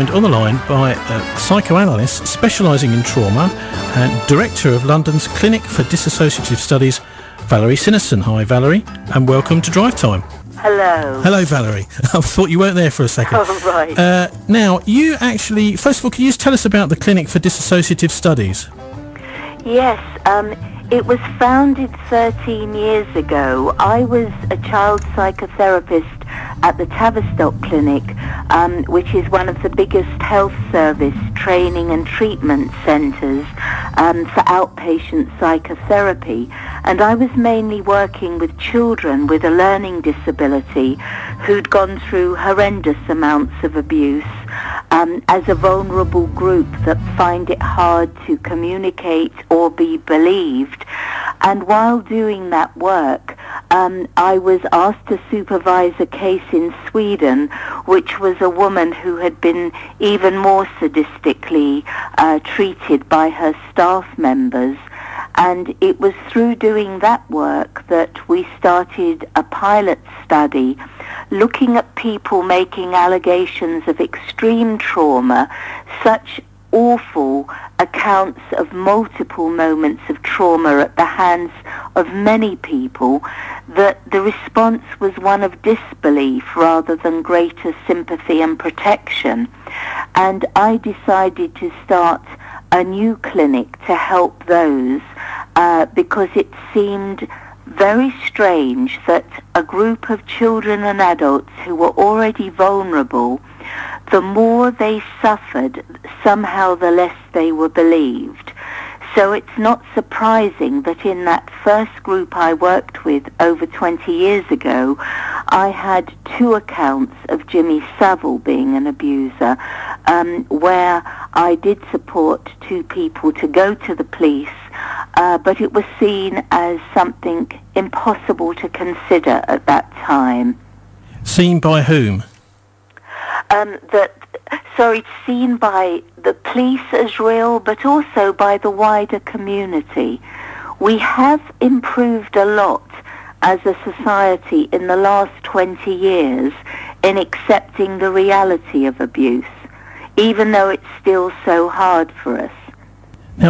joined on the line by a psychoanalyst specialising in trauma and director of London's Clinic for Dissociative Studies, Valerie Sinnison. Hi, Valerie, and welcome to Drive Time. Hello. Hello, Valerie. I thought you weren't there for a second. Oh, right. Now, you actually, first of all, can you just tell us about the Clinic for Dissociative Studies? Yes, it was founded 13 years ago. I was a child psychotherapist at the Tavistock Clinic, which is one of the biggest health service training and treatment centres for outpatient psychotherapy. And I was mainly working with children with a learning disability who'd gone through horrendous amounts of abuse as a vulnerable group that find it hard to communicate or be believed. And while doing that work, I was asked to supervise a case in Sweden, which was a woman who had been even more sadistically treated by her staff members. And it was through doing that work that we started a pilot study looking at people making allegations of extreme trauma, such awful accounts of multiple moments of trauma at the hands of many people, that the response was one of disbelief rather than greater sympathy and protection. And I decided to start a new clinic to help those because it seemed very strange that a group of children and adults who were already vulnerable, the more they suffered, somehow the less they were believed. So it's not surprising that in that first group I worked with over 20 years ago, I had 2 accounts of Jimmy Savile being an abuser, where I did support 2 people to go to the police, but it was seen as something impossible to consider at that time. Seen by whom? Seen by the police as real, but also by the wider community. We have improved a lot as a society in the last 20 years in accepting the reality of abuse, even though it's still so hard for us.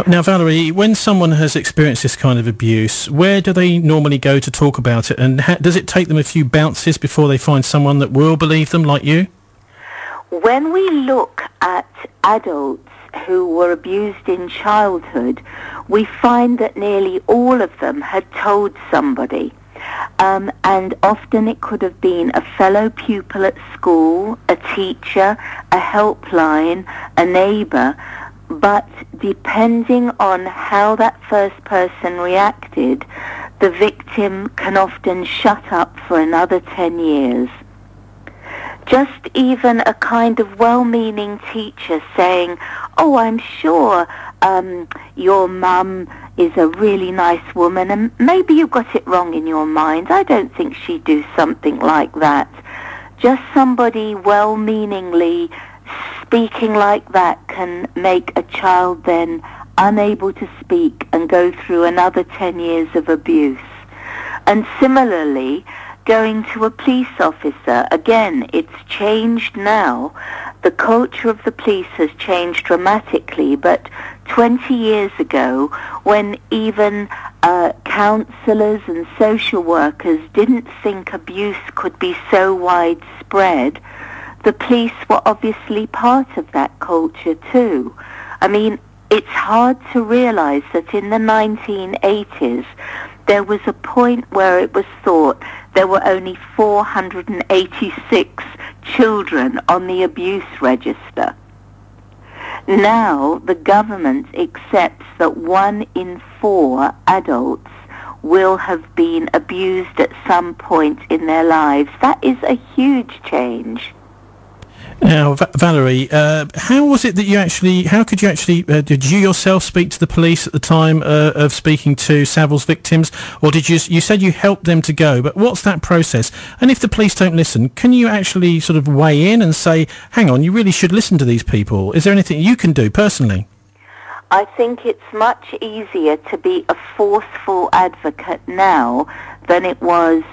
Now, Valerie, when someone has experienced this kind of abuse, where do they normally go to talk about it? And does it take them a few bounces before they find someone that will believe them, like you? When we look at adults who were abused in childhood, we find that nearly all of them had told somebody. And often it could have been a fellow pupil at school, a teacher, a helpline, a neighbour. But depending on how that first person reacted, the victim can often shut up for another 10 years. Just even a kind of well-meaning teacher saying, "Oh, I'm sure your mum is a really nice woman, and maybe you got it wrong in your mind. I don't think she'd do something like that." Just somebody well-meaningly speaking like that can make a child then unable to speak and go through another 10 years of abuse. And similarly, going to a police officer, again, it's changed now. The culture of the police has changed dramatically, but 20 years ago, when even counsellors and social workers didn't think abuse could be so widespread, the police were obviously part of that culture too. I mean, it's hard to realise that in the 1980s, there was a point where it was thought there were only 486 children on the abuse register. Now, the government accepts that 1 in 4 adults will have been abused at some point in their lives. That is a huge change. Now, Valerie, how was it that did you yourself speak to the police at the time of speaking to Savile's victims, or did you said you helped them to go, but what's that process? And if the police don't listen, can you actually sort of weigh in and say, hang on, you really should listen to these people? Is there anything you can do personally? I think it's much easier to be a forceful advocate now than it was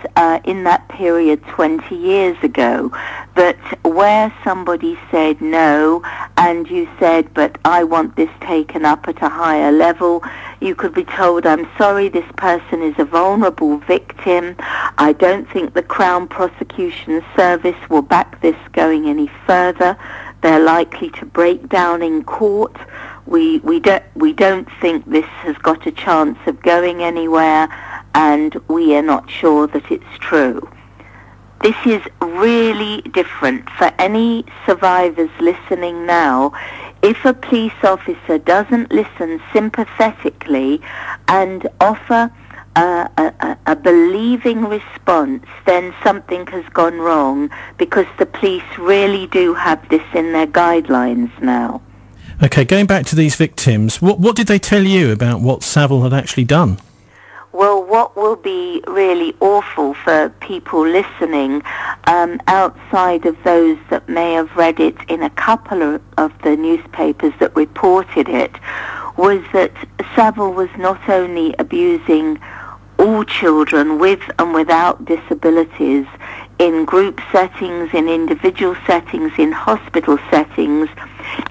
in that period 20 years ago, that where somebody said no and you said, but I want this taken up at a higher level, you could be told, I'm sorry, this person is a vulnerable victim. I don't think the Crown Prosecution Service will back this going any further. They're likely to break down in court. We don't think this has got a chance of going anywhere, and we are not sure that it's true. This is really different for any survivors listening now. If a police officer doesn't listen sympathetically and offer a believing response, then something has gone wrong, because the police really do have this in their guidelines now. Okay, going back to these victims, what did they tell you about what Savile had actually done? Well, what will be really awful for people listening, outside of those that may have read it in a couple of the newspapers that reported it, was that Savile was not only abusing all children with and without disabilities in group settings, in individual settings, in hospital settings,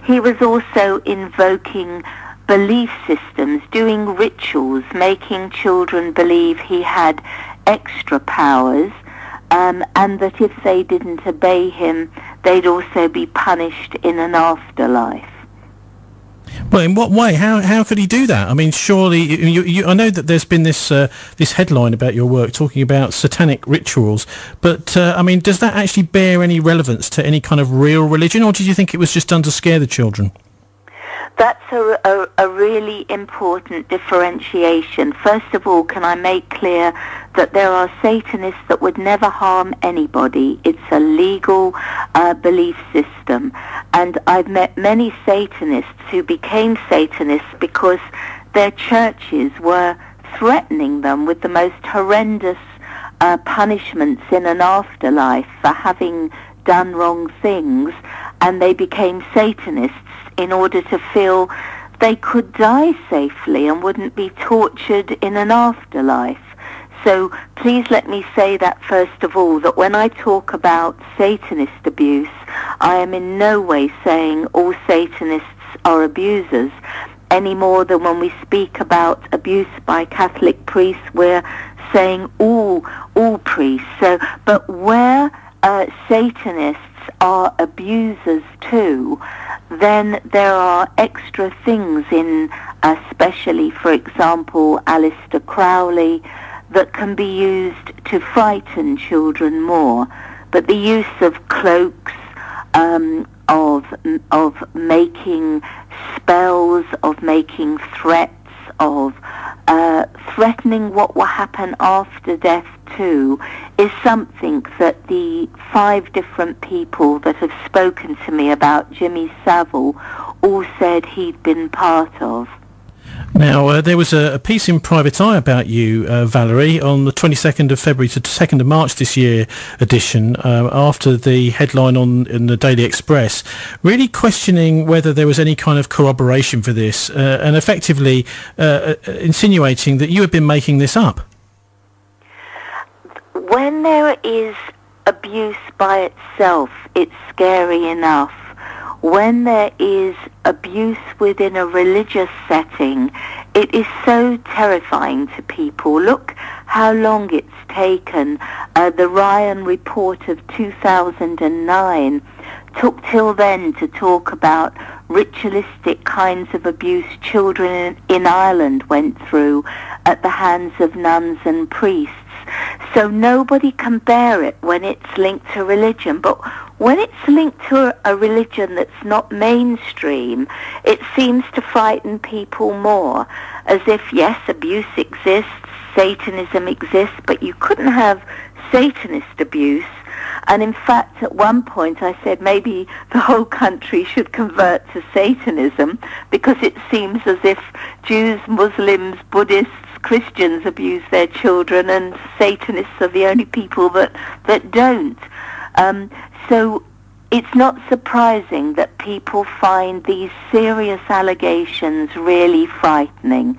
he was also invoking belief systems, doing rituals, making children believe he had extra powers, and that if they didn't obey him, they'd also be punished in an afterlife. Well, in what way? How could he do that? I mean, surely, I know that there's been this headline about your work talking about satanic rituals, but, I mean, does that actually bear any relevance to any kind of real religion, or did you think it was just done to scare the children? That's a really important differentiation. First of all, can I make clear that there are Satanists that would never harm anybody. It's a legal belief system. And I've met many Satanists who became Satanists because their churches were threatening them with the most horrendous punishments in an afterlife for having done wrong things, and they became Satanists in order to feel they could die safely and wouldn't be tortured in an afterlife. So please let me say that first of all, that when I talk about Satanist abuse, I am in no way saying all Satanists are abusers, any more than when we speak about abuse by Catholic priests, we're saying all priests. So, but where Satanists are abusers too, then there are extra things in, especially, for example, Aleister Crowley, that can be used to frighten children more. But the use of cloaks, of making spells, of making threats, of threatening what will happen after death too, is something that the 5 different people that have spoken to me about Jimmy Savile all said he'd been part of. Now, there was a piece in Private Eye about you, Valerie, on the 22nd of February to 2nd of March this year edition, after the headline in the Daily Express, really questioning whether there was any kind of corroboration for this, and effectively insinuating that you had been making this up. When there is abuse by itself, it's scary enough. When there is abuse within a religious setting, it is so terrifying to people. Look how long it's taken. The Ryan report of 2009 took till then to talk about ritualistic kinds of abuse children in Ireland went through at the hands of nuns and priests. So nobody can bear it when it's linked to religion. But when it's linked to a religion that's not mainstream, it seems to frighten people more. As if, yes, abuse exists, Satanism exists, but you couldn't have Satanist abuse. And in fact, at one point I said maybe the whole country should convert to Satanism, because it seems as if Jews, Muslims, Buddhists, Christians abuse their children, and Satanists are the only people that don't. So it's not surprising that people find these serious allegations really frightening.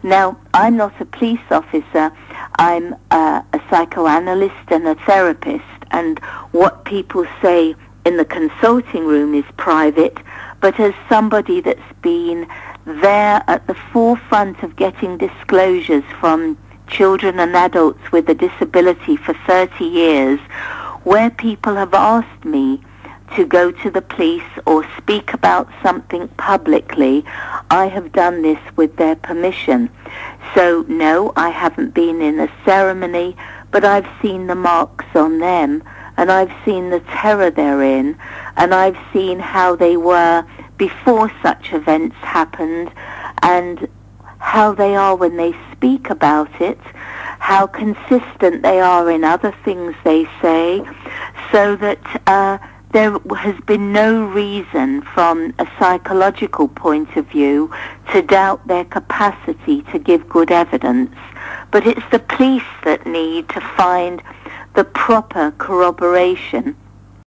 Now, I'm not a police officer. I'm a psychoanalyst and a therapist, and what people say in the consulting room is private, but as somebody that's been there at the forefront of getting disclosures from children and adults with a disability for 30 years, where people have asked me to go to the police or speak about something publicly, I have done this with their permission. So no, I haven't been in a ceremony, but I've seen the marks on them, and I've seen the terror they're in, and I've seen how they were before such events happened, and how they are when they speak about it, how consistent they are in other things they say, so that there has been no reason from a psychological point of view to doubt their capacity to give good evidence. But it's the police that need to find the proper corroboration